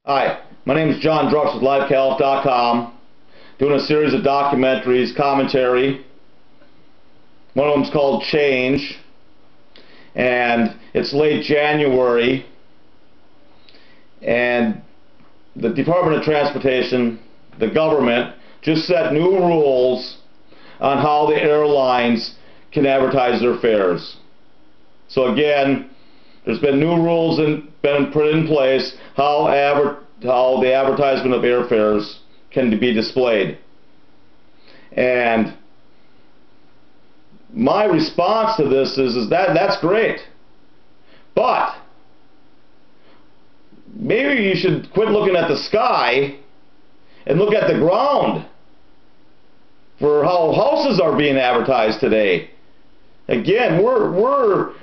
Hi, my name is John Drux with LiveCalif.com, doing a series of documentaries, commentary. One of them is called Change, and it's late January, and the Department of Transportation, the government, just set new rules on how the airlines can advertise their fares. So again, there's been new rules been put in place how the advertisement of airfares can be displayed. And my response to this is that's great, but maybe you should quit looking at the sky and look at the ground for how houses are being advertised today. Again, we're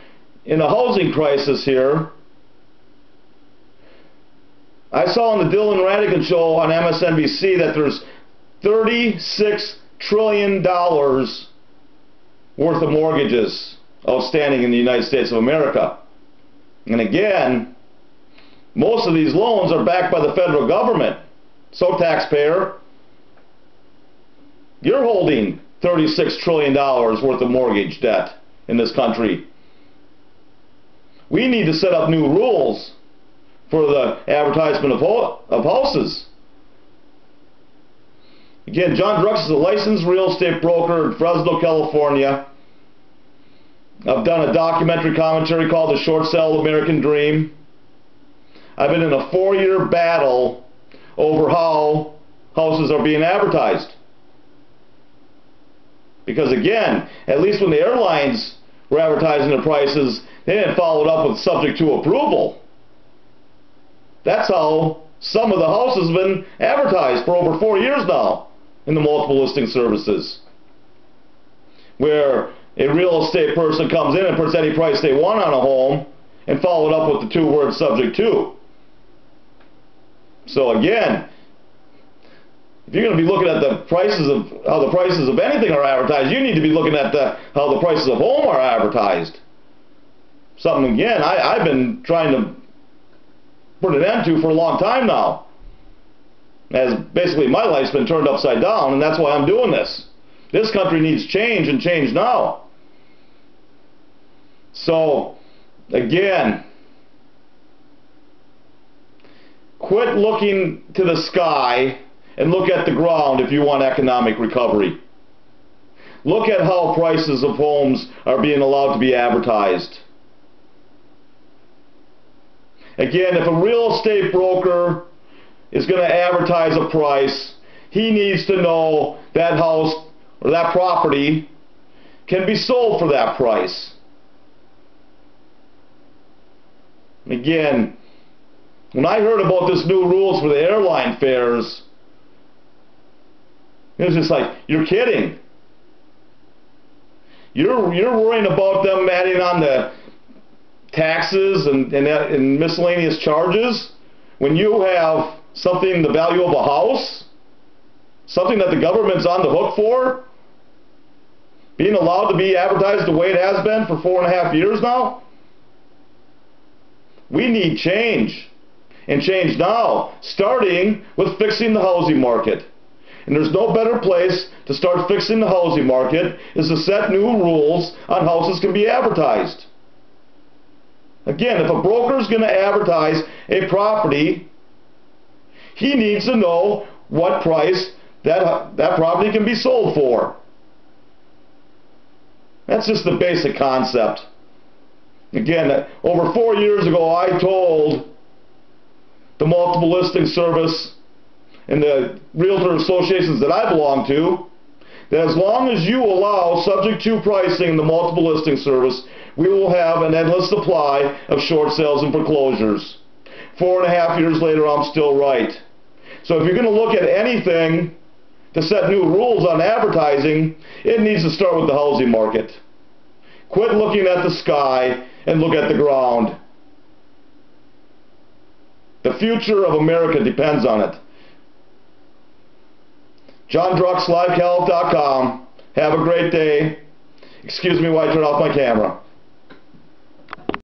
in a housing crisis here. I saw on the Dylan Radigan show on MSNBC that there's $36 trillion worth of mortgages outstanding in the United States of America. And again, most of these loans are backed by the federal government. So taxpayer, you're holding $36 trillion worth of mortgage debt in this country. We need to set up new rules for the advertisement of houses. Again, John Drux is a licensed real estate broker in Fresno, California. I've done a documentary commentary called The Short Sale American Dream. I've been in a 4-year battle over how houses are being advertised. Because again, at least when the airlines were advertising their prices, they didn't follow it up with subject to approval. That's how some of the houses have been advertised for over 4 years now in the multiple listing services, where a real estate person comes in and puts any price they want on a home and follow it up with the 2 words subject to. So again, if you're going to be looking at the prices of how the prices of anything are advertised, you need to be looking at how the prices of home are advertised. Something again I've been trying to put an end to for a long time now, as basically my life's been turned upside down, and that's why I'm doing this. This country needs change, and change now. So again, quit looking to the sky and look at the ground if you want economic recovery. Look at how prices of homes are being allowed to be advertised. Again, if a real estate broker is going to advertise a price, he needs to know that house or that property can be sold for that price. Again, when I heard about this new rules for the airline fares, it was just like, you're kidding. You're worrying about them adding on the taxes and miscellaneous charges when you have something the value of a house, something that the government's on the hook for, being allowed to be advertised the way it has been for 4.5 years now. We need change, and change now, starting with fixing the housing market. And there's no better place to start fixing the housing market is to set new rules on how houses can be advertised. Again, if a broker is going to advertise a property, he needs to know what price that property can be sold for. That's just the basic concept. Again, over 4 years ago, I told the multiple listing service and the realtor associations that I belong to that as long as you allow subject to pricing in the multiple listing service, we will have an endless supply of short sales and foreclosures. 4.5 years later, I'm still right. So if you're going to look at anything to set new rules on advertising, it needs to start with the housing market. Quit looking at the sky and look at the ground. The future of America depends on it. John Drux, LiveCalif.com. Have a great day. Excuse me while I turn off my camera.